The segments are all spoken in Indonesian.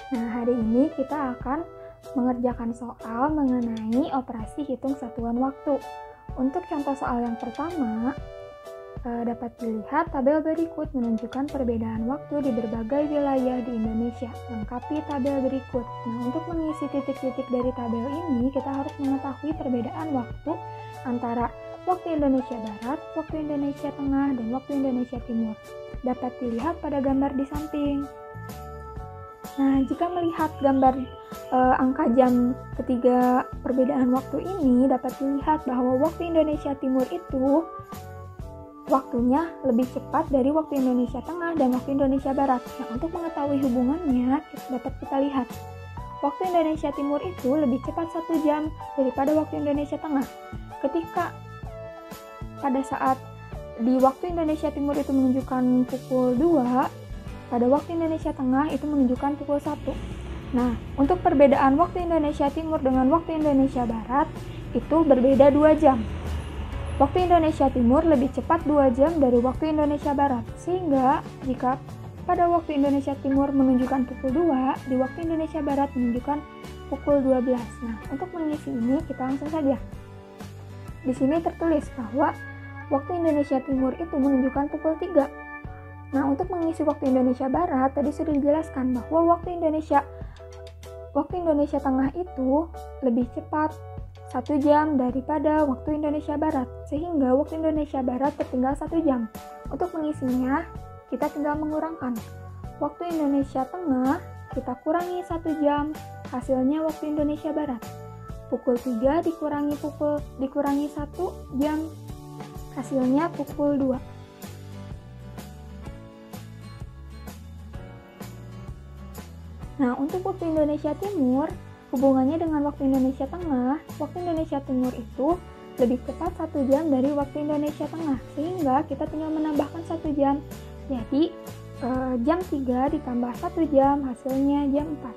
Nah, hari ini kita akan mengerjakan soal mengenai operasi hitung satuan waktu. Untuk contoh soal yang pertama, dapat dilihat tabel berikut menunjukkan perbedaan waktu di berbagai wilayah di Indonesia. Lengkapi tabel berikut. Nah, untuk mengisi titik-titik dari tabel ini, kita harus mengetahui perbedaan waktu antara waktu Indonesia Barat, waktu Indonesia Tengah, dan waktu Indonesia Timur. Dapat dilihat pada gambar di samping. Nah, jika melihat gambar angka jam ketiga perbedaan waktu ini, dapat dilihat bahwa waktu Indonesia Timur itu waktunya lebih cepat dari waktu Indonesia Tengah dan waktu Indonesia Barat. Nah, untuk mengetahui hubungannya, dapat kita lihat. Waktu Indonesia Timur itu lebih cepat 1 jam daripada waktu Indonesia Tengah. Ketika pada saat di waktu Indonesia Timur itu menunjukkan pukul 2, pada waktu Indonesia Tengah itu menunjukkan pukul 1. Nah, untuk perbedaan waktu Indonesia Timur dengan waktu Indonesia Barat itu berbeda 2 jam. Waktu Indonesia Timur lebih cepat 2 jam dari waktu Indonesia Barat, sehingga jika pada waktu Indonesia Timur menunjukkan pukul 2, di waktu Indonesia Barat menunjukkan pukul 12. Nah, untuk mengisi ini kita langsung saja. Di sini tertulis bahwa waktu Indonesia Timur itu menunjukkan pukul 3. Nah, untuk mengisi waktu Indonesia Barat, tadi sudah dijelaskan bahwa waktu Indonesia Tengah itu lebih cepat 1 jam daripada waktu Indonesia Barat, sehingga waktu Indonesia Barat tertinggal 1 jam. Untuk mengisinya, kita tinggal mengurangkan. Waktu Indonesia Tengah, kita kurangi 1 jam, hasilnya waktu Indonesia Barat. Pukul 3 dikurangi 1 jam, hasilnya pukul 2. Nah, untuk waktu Indonesia Timur, hubungannya dengan waktu Indonesia Tengah, waktu Indonesia Timur itu lebih cepat 1 jam dari waktu Indonesia Tengah, sehingga kita tinggal menambahkan 1 jam. Jadi, jam 3 ditambah 1 jam, hasilnya jam 4.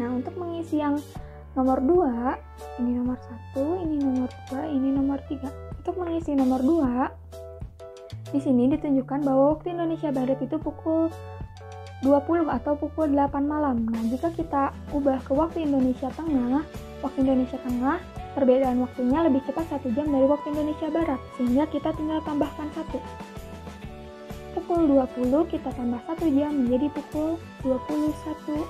Nah, untuk mengisi yang nomor 2, ini nomor 1, ini nomor 2, ini nomor 3. Untuk mengisi nomor 2, di sini ditunjukkan bahwa waktu Indonesia Barat itu pukul 20 atau pukul 8 malam. Nah, jika kita ubah ke waktu Indonesia Tengah, perbedaan waktunya lebih cepat 1 jam dari waktu Indonesia Barat, sehingga kita tinggal tambahkan 1. Pukul 20 kita tambah 1 jam menjadi pukul 21.00.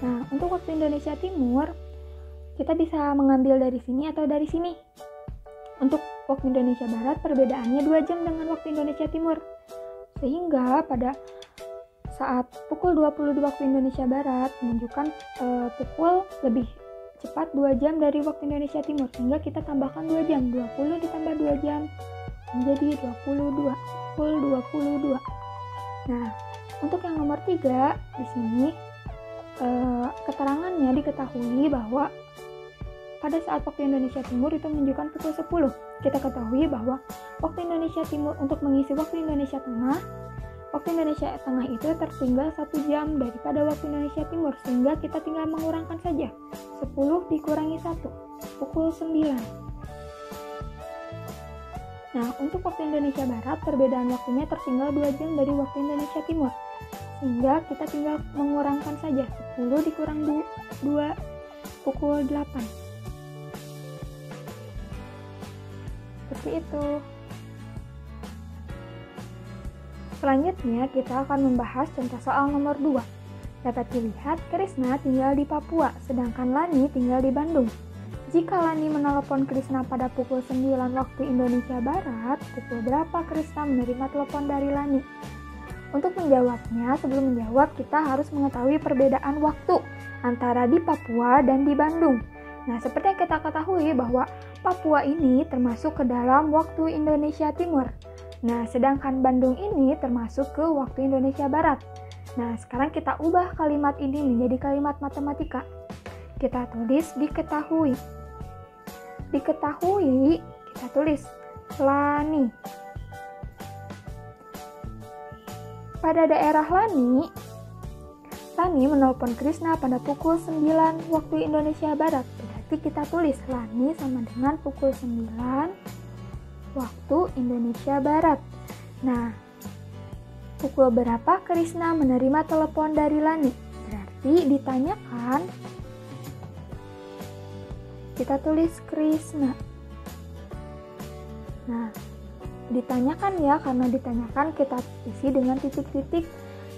Nah, untuk waktu Indonesia Timur, kita bisa mengambil dari sini atau dari sini. Untuk waktu Indonesia Barat, perbedaannya 2 jam dengan waktu Indonesia Timur. Sehingga pada saat pukul 22 waktu Indonesia Barat menunjukkan pukul lebih cepat 2 jam dari waktu Indonesia Timur, sehingga kita tambahkan 2 jam, 20 ditambah 2 jam menjadi 22, pukul 22. Nah, untuk yang nomor 3 di sini keterangannya diketahui bahwa pada saat waktu Indonesia Timur itu menunjukkan pukul 10. Kita ketahui bahwa waktu Indonesia Timur untuk mengisi waktu Indonesia Tengah itu tertinggal 1 jam daripada waktu Indonesia Timur, sehingga kita tinggal mengurangkan saja. 10 dikurangi 1, pukul 9. Nah, untuk waktu Indonesia Barat, perbedaan waktunya tertinggal 2 jam dari waktu Indonesia Timur, sehingga kita tinggal mengurangkan saja. 10 dikurang 2, pukul 8. Seperti itu. Selanjutnya kita akan membahas contoh soal nomor 2. Dapat dilihat Krisna tinggal di Papua, sedangkan Lani tinggal di Bandung. Jika Lani menelepon Krisna pada pukul 9 waktu Indonesia Barat, pukul berapa Krisna menerima telepon dari Lani? Untuk menjawabnya, sebelum menjawab kita harus mengetahui perbedaan waktu antara di Papua dan di Bandung. Nah, seperti yang kita ketahui bahwa Papua ini termasuk ke dalam waktu Indonesia Timur. Nah, sedangkan Bandung ini termasuk ke waktu Indonesia Barat. Nah, sekarang kita ubah kalimat ini menjadi kalimat matematika. Kita tulis diketahui. Diketahui, kita tulis Lani. Pada daerah Lani menelpon Krisna pada pukul 9 waktu Indonesia Barat. Berarti kita tulis Lani sama dengan pukul 9 waktu Indonesia Barat. Nah, Pukul berapa Krisna menerima telepon dari Lani? Berarti ditanyakan, kita tulis Krisna. Nah, ditanyakan ya, karena ditanyakan kita isi dengan titik-titik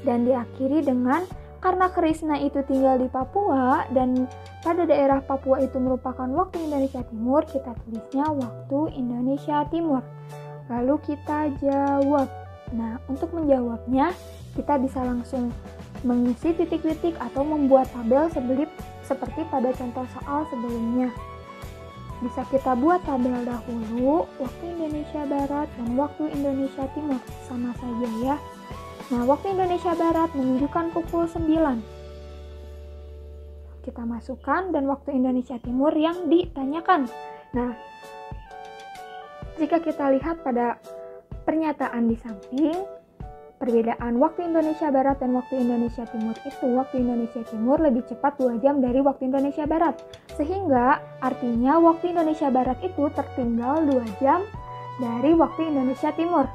dan diakhiri dengan karena Krisna itu tinggal di Papua dan pada daerah Papua itu merupakan waktu Indonesia Timur, kita tulisnya waktu Indonesia Timur. Lalu kita jawab. Nah, untuk menjawabnya kita bisa langsung mengisi titik-titik atau membuat tabel seperti pada contoh soal sebelumnya. Bisa kita buat tabel dahulu, waktu Indonesia Barat dan waktu Indonesia Timur, sama saja ya. Nah, waktu Indonesia Barat menunjukkan pukul 9. Kita masukkan dan waktu Indonesia Timur yang ditanyakan. Nah, jika kita lihat pada pernyataan di samping, perbedaan waktu Indonesia Barat dan waktu Indonesia Timur itu, waktu Indonesia Timur lebih cepat 2 jam dari waktu Indonesia Barat. Sehingga artinya waktu Indonesia Barat itu tertinggal 2 jam dari waktu Indonesia Timur.